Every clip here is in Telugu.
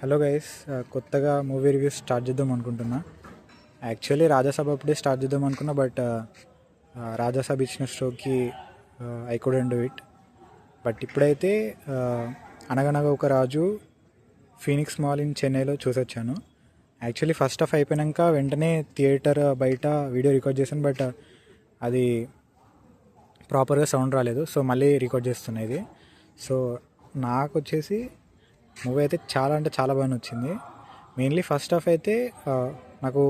హలో గైస్, కొత్తగా మూవీ రివ్యూస్ స్టార్ట్ చేద్దాం అనుకుంటున్నా. యాక్చువల్లీ రాజాసాబ్ అప్పుడే స్టార్ట్ చేద్దాం అనుకున్నా, బట్ రాజాసాబ్ ఇచ్చిన షోకి I couldn't do it. But ఇప్పుడైతే అనగనగా ఒక రాజు ఫీనిక్స్ మాల్ ఇన్ చెన్నైలో చూసొచ్చాను. యాక్చువల్లీ ఫస్ట్ హాఫ్ అయిపోయాక వెంటనే థియేటర్ బయట వీడియో రికార్డ్ చేశాను, బట్ అది ప్రాపర్గా సౌండ్ రాలేదు, సో మళ్ళీ రికార్డ్ చేస్తున్నా ఇది. సో నాకు వచ్చేసి మూవీ అయితే చాలా అంటే చాలా బాగా నచ్చింది. మెయిన్లీ ఫస్ట్ హాఫ్ అయితే నాకు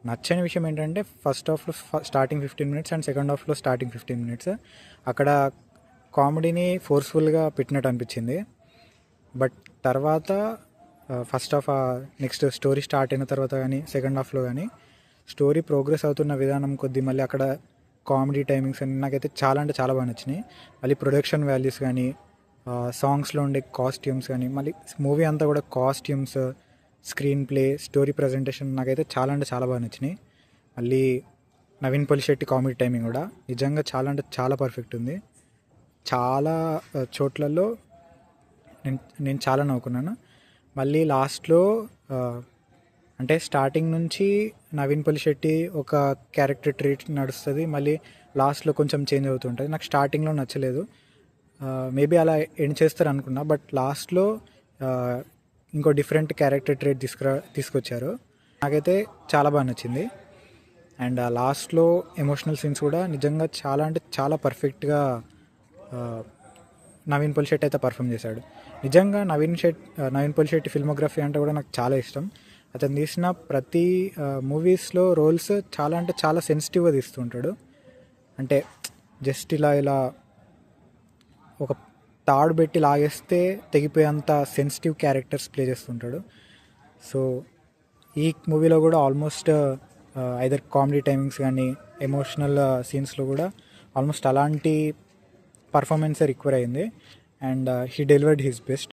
నచ్చని విషయం ఏంటంటే ఫస్ట్ హాఫ్లో స్టార్టింగ్ 15 మినిట్స్ అండ్ సెకండ్ హాఫ్లో స్టార్టింగ్ 15 మినిట్స్ అక్కడ కామెడీని ఫోర్స్ఫుల్గా పెట్టినట్టు అనిపించింది. బట్ తర్వాత first half next story start అయిన తర్వాత కానీ సెకండ్ హాఫ్లో కానీ స్టోరీ ప్రోగ్రెస్ అవుతున్న విధానం కొద్దీ మళ్ళీ అక్కడ కామెడీ టైమింగ్స్ అన్ని నాకైతే చాలా అంటే చాలా బాగా నచ్చినాయి. మళ్ళీ ప్రొడక్షన్ వాల్యూస్ కానీ సాంగ్స్లో ఉండే కాస్ట్యూమ్స్ కానీ మళ్ళీ మూవీ అంతా కూడా costumes, screen play, story presentation నాకైతే చాలా అంటే చాలా బాగా నచ్చినాయి. మళ్ళీ నవీన్ పొలిశెట్టి కామెడీ టైమింగ్ కూడా నిజంగా చాలా అంటే చాలా పర్ఫెక్ట్ ఉంది. చాలా చోట్లలో నేను చాలా నవ్వుకున్నాను. మళ్ళీ లాస్ట్లో అంటే స్టార్టింగ్ నుంచి నవీన్ పొలిశెట్టి ఒక క్యారెక్టర్ ట్రీట్ నడుస్తుంది, మళ్ళీ లాస్ట్లో కొంచెం చేంజ్ అవుతుంటుంది. నాకు స్టార్టింగ్లో నచ్చలేదు, మేబీ అలా ఎండ్ చేస్తారు అనుకున్నా, బట్ లాస్ట్లో ఇంకో డిఫరెంట్ క్యారెక్టర్ ట్రేట్ తీసుకొచ్చారు. నాకైతే చాలా బాగా నచ్చింది. అండ్ ఆ లాస్ట్లో ఎమోషనల్ సీన్స్ కూడా నిజంగా చాలా అంటే చాలా పర్ఫెక్ట్గా నవీన్ పొలిశెట్టి అయితే పర్ఫామ్ చేశాడు. నిజంగా నవీన్ పొలిశెట్టి ఫిల్మోగ్రఫీ అంటే కూడా నాకు చాలా ఇష్టం. అతను తీసిన ప్రతి మూవీస్లో రోల్స్ చాలా అంటే చాలా సెన్సిటివ్గా తీస్తుంటాడు. అంటే జస్ట్ ఇలా ఒక తాడు పెట్టి లాగేస్తే తెగిపోయేంత సెన్సిటివ్ క్యారెక్టర్స్ ప్లే చేస్తుంటాడు. సో ఈ మూవీలో కూడా ఆల్మోస్ట్ ఐదర్ కామెడీ టైమింగ్స్ కానీ ఎమోషనల్ సీన్స్లో కూడా ఆల్మోస్ట్ అలాంటి పర్ఫార్మెన్సే రిక్వైర్ అయింది. And he delivered his best.